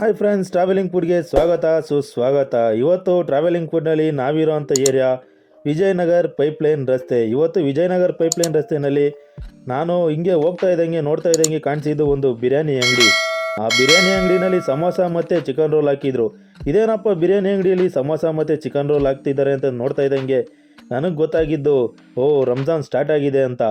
Hi friends, travelling ಫುಡ್ಗೆ ಸ್ವಾಗತ ಸುಸ್ವಾಗತ. ಇವತ್ತು ಟ್ರಾವೆಲಿಂಗ್ ಫುಡ್ನಲ್ಲಿ ನಾವಿರೋಂಥ ಏರಿಯಾ ವಿಜಯನಗರ್ ಪೈಪ್ಲೈನ್ ರಸ್ತೆ. ಇವತ್ತು ವಿಜಯನಗರ್ ಪೈಪ್ಲೈನ್ ರಸ್ತೆಯಲ್ಲಿ ನಾನು ಹಿಂಗೆ ಹೋಗ್ತಾ ಇದ್ದಂಗೆ ನೋಡ್ತಾ ಇದ್ದಂಗೆ ಕಾಣಿಸಿದ್ದು ಒಂದು ಬಿರಿಯಾನಿ ಅಂಗಡಿ. ಆ ಬಿರಿಯಾನಿ ಅಂಗಡಿನಲ್ಲಿ ಸಮೋಸ ಮತ್ತು ಚಿಕನ್ ರೋಲ್ ಹಾಕಿದ್ರು. ಇದೇನಪ್ಪ ಬಿರಿಯಾನಿ ಅಂಗಡಿಯಲ್ಲಿ ಸಮೋಸ ಮತ್ತು ಚಿಕನ್ ರೋಲ್ ಹಾಕ್ತಿದ್ದಾರೆ ಅಂತ ನೋಡ್ತಾ ಇದ್ದಂಗೆ ನನಗೆ ಗೊತ್ತಾಗಿದ್ದು, ರಂಜಾನ್ ಸ್ಟಾರ್ಟ್ ಆಗಿದೆ ಅಂತ.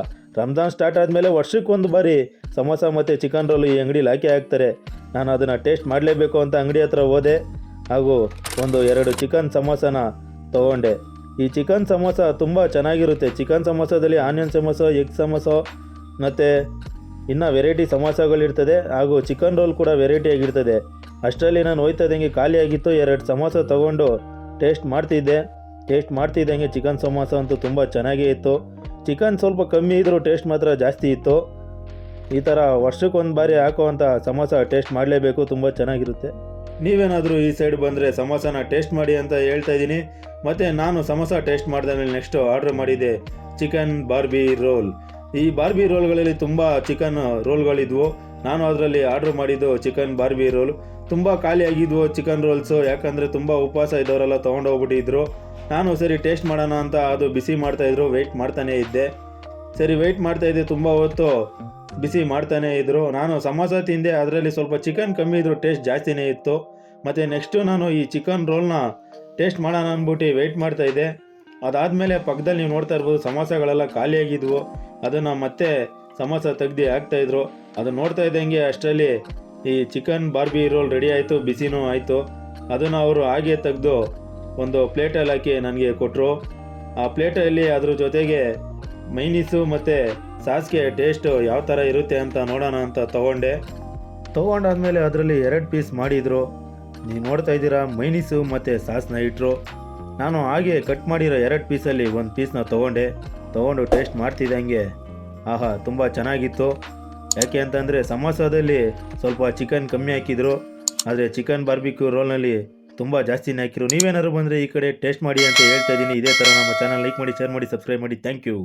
ರಂಜಾನ್ ಸ್ಟಾರ್ಟ್ ಆದಮೇಲೆ ವರ್ಷಕ್ಕೊಂದು ಬಾರಿ ಸಮೋಸ ಮತ್ತು ಚಿಕನ್ ರೋಲ್ ಈ ಅಂಗಡಿಲಿ ಹಾಕ್ತಾರೆ. ನಾನು ಅದನ್ನು ಟೇಸ್ಟ್ ಮಾಡಲೇಬೇಕು ಅಂತ ಅಂಗಡಿ ಹತ್ರ ಹೋದೆ ಹಾಗೂ ಒಂದು 2 ಚಿಕನ್ ಸಮೋಸನ ತೊಗೊಂಡೆ. ಈ ಚಿಕನ್ ಸಮೋಸ ತುಂಬ ಚೆನ್ನಾಗಿರುತ್ತೆ. ಚಿಕನ್ ಸಮೋಸದಲ್ಲಿ ಆನಿಯನ್ ಸಮೋಸ, ಎಗ್ ಸಮೋಸ ಮತ್ತು ಇನ್ನು ವೆರೈಟಿ ಸಮೋಸಗಳಿರ್ತದೆ ಹಾಗೂ ಚಿಕನ್ ರೋಲ್ ಕೂಡ ವೆರೈಟಿಯಾಗಿರ್ತದೆ. ಅಷ್ಟರಲ್ಲಿ ನಾನು ಹೋಯ್ತಾ ಇದ್ದಂಗೆ ಖಾಲಿಯಾಗಿತ್ತು. 2 ಸಮೋಸ ತೊಗೊಂಡು ಟೇಸ್ಟ್ ಮಾಡ್ತಿದ್ದಂಗೆ ಚಿಕನ್ ಸಮೋಸ ಅಂತೂ ತುಂಬ ಚೆನ್ನಾಗೇ ಇತ್ತು. ಚಿಕನ್ ಸ್ವಲ್ಪ ಕಮ್ಮಿ ಇದ್ದರೂ ಟೇಸ್ಟ್ ಮಾತ್ರ ಜಾಸ್ತಿ ಇತ್ತು. ಈ ಥರ ವರ್ಷಕ್ಕೊಂದು ಬಾರಿ ಹಾಕೋವಂಥ ಸಮೋಸ ಟೇಸ್ಟ್ ಮಾಡಲೇಬೇಕು, ತುಂಬ ಚೆನ್ನಾಗಿರುತ್ತೆ. ನೀವೇನಾದರೂ ಈ ಸೈಡ್ ಬಂದರೆ ಸಮೋಸನ ಟೇಸ್ಟ್ ಮಾಡಿ ಅಂತ ಹೇಳ್ತಾ ಇದ್ದೀನಿ. ಮತ್ತು ನಾನು ಸಮೋಸ ಟೇಸ್ಟ್ ಮಾಡಿದ್ಮೇಲೆ ನೆಕ್ಸ್ಟು ಆರ್ಡ್ರ್ ಮಾಡಿದ್ದೆ ಚಿಕನ್ ಬಾರ್ಬಿ ರೋಲ್. ಈ ಬಾರ್ಬಿ ರೋಲ್ಗಳಲ್ಲಿ ತುಂಬ ಚಿಕನ್ ರೋಲ್ಗಳಿದ್ವು. ನಾನು ಅದರಲ್ಲಿ ಆರ್ಡ್ರ್ ಮಾಡಿದ್ದು ಚಿಕನ್ ಬಾರ್ಬಿ ರೋಲ್. ತುಂಬ ಖಾಲಿಯಾಗಿದ್ವು ಚಿಕನ್ ರೋಲ್ಸು, ಯಾಕಂದರೆ ತುಂಬ ಉಪವಾಸ ಇದ್ದವರೆಲ್ಲ ತೊಗೊಂಡೋಗ್ಬಿಟ್ಟಿದ್ರು. ನಾನು ಸರಿ ಟೇಸ್ಟ್ ಮಾಡೋಣ ಅಂತ ಅದು ಬಿಸಿ ಮಾಡ್ತಾಯಿದ್ರು, ವೆಯ್ಟ್ ಮಾಡ್ತಾನೇ ಇದ್ದೆ. ಸರಿ ವೆಯ್ಟ್ ಮಾಡ್ತಾಯಿದ್ದೆ, ತುಂಬ ಹೊತ್ತು ಬಿಸಿ ಮಾಡ್ತಾನೇ ಇದ್ದರು. ನಾನು ಸಮೋಸ ತಿಂದೆ, ಅದರಲ್ಲಿ ಸ್ವಲ್ಪ ಚಿಕನ್ ಕಮ್ಮಿ ಇದ್ದರೂ ಟೇಸ್ಟ್ ಜಾಸ್ತಿನೇ ಇತ್ತು. ಮತ್ತು ನೆಕ್ಸ್ಟು ನಾನು ಈ ಚಿಕನ್ ರೋಲ್ನ ಟೇಸ್ಟ್ ಮಾಡೋಣ ಅಂದ್ಬಿಟ್ಟು ವೆಯ್ಟ್ ಮಾಡ್ತಾಯಿದ್ದೆ. ಅದಾದಮೇಲೆ ಪಕ್ಕದಲ್ಲಿ ನೀವು ನೋಡ್ತಾ ಇರ್ಬೋದು ಸಮೋಸಗಳೆಲ್ಲ ಖಾಲಿಯಾಗಿದ್ವು. ಅದನ್ನು ಮತ್ತೆ ಸಮೋಸ ತೆಗ್ದು ಹಾಕ್ತಾಯಿದ್ರು. ಅದು ನೋಡ್ತಾ ಇದ್ದಂಗೆ ಅಷ್ಟರಲ್ಲಿ ಈ ಚಿಕನ್ ಬಾರ್ಬಿ ರೋಲ್ ರೆಡಿ ಆಯಿತು, ಬಿಸಿನೂ ಆಯಿತು. ಅದನ್ನು ಅವರು ಹಾಗೆ ತೆಗೆದು ಒಂದು ಪ್ಲೇಟಲ್ಲಿ ಹಾಕಿ ನನಗೆ ಕೊಟ್ಟರು. ಆ ಪ್ಲೇಟಲ್ಲಿ ಅದ್ರ ಜೊತೆಗೆ ಮೈನೀಸು ಮತ್ತು ಸಾಸ್ಗೆ ಟೇಸ್ಟು ಯಾವ ಥರ ಇರುತ್ತೆ ಅಂತ ನೋಡೋಣ ಅಂತ ತೊಗೊಂಡಾದ್ಮೇಲೆ ಅದರಲ್ಲಿ 2 ಪೀಸ್ ಮಾಡಿದರು. ನೀವು ನೋಡ್ತಾ ಇದ್ದೀರಾ, ಮೈನೀಸು ಮತ್ತು ಸಾಸ್ನ ಇಟ್ಟರು. ನಾನು ಹಾಗೆ ಕಟ್ ಮಾಡಿರೋ 2 ಪೀಸಲ್ಲಿ 1 ಪೀಸ್ನ ತೊಗೊಂಡು ಟೇಸ್ಟ್ ಮಾಡ್ತಿದ್ದಂಗೆ ತುಂಬ ಚೆನ್ನಾಗಿತ್ತು. ಯಾಕೆ ಅಂತಂದರೆ ಸಮೋಸದಲ್ಲಿ ಸ್ವಲ್ಪ ಚಿಕನ್ ಕಮ್ಮಿ ಹಾಕಿದರು, ಆದರೆ ಚಿಕನ್ ಬಾರ್ಬಿಕ್ಯೂ ರೋಲ್ನಲ್ಲಿ ತುಂಬ ಜಾಸ್ತಿನೇ ಹಾಕಿರು. ನೀವೇನಾದ್ರು ಬಂದರೆ ಈ ಕಡೆ ಟೇಸ್ಟ್ ಮಾಡಿ ಅಂತ ಹೇಳ್ತಾ ಇದ್ದೀನಿ. ಇದೇ ಥರ ನಮ್ಮ ಚಾನಲ್ ಲೈಕ್ ಮಾಡಿ, ಶೇರ್ ಮಾಡಿ, ಸಬ್ಸ್ಕ್ರೈಬ್ ಮಾಡಿ. Thank you.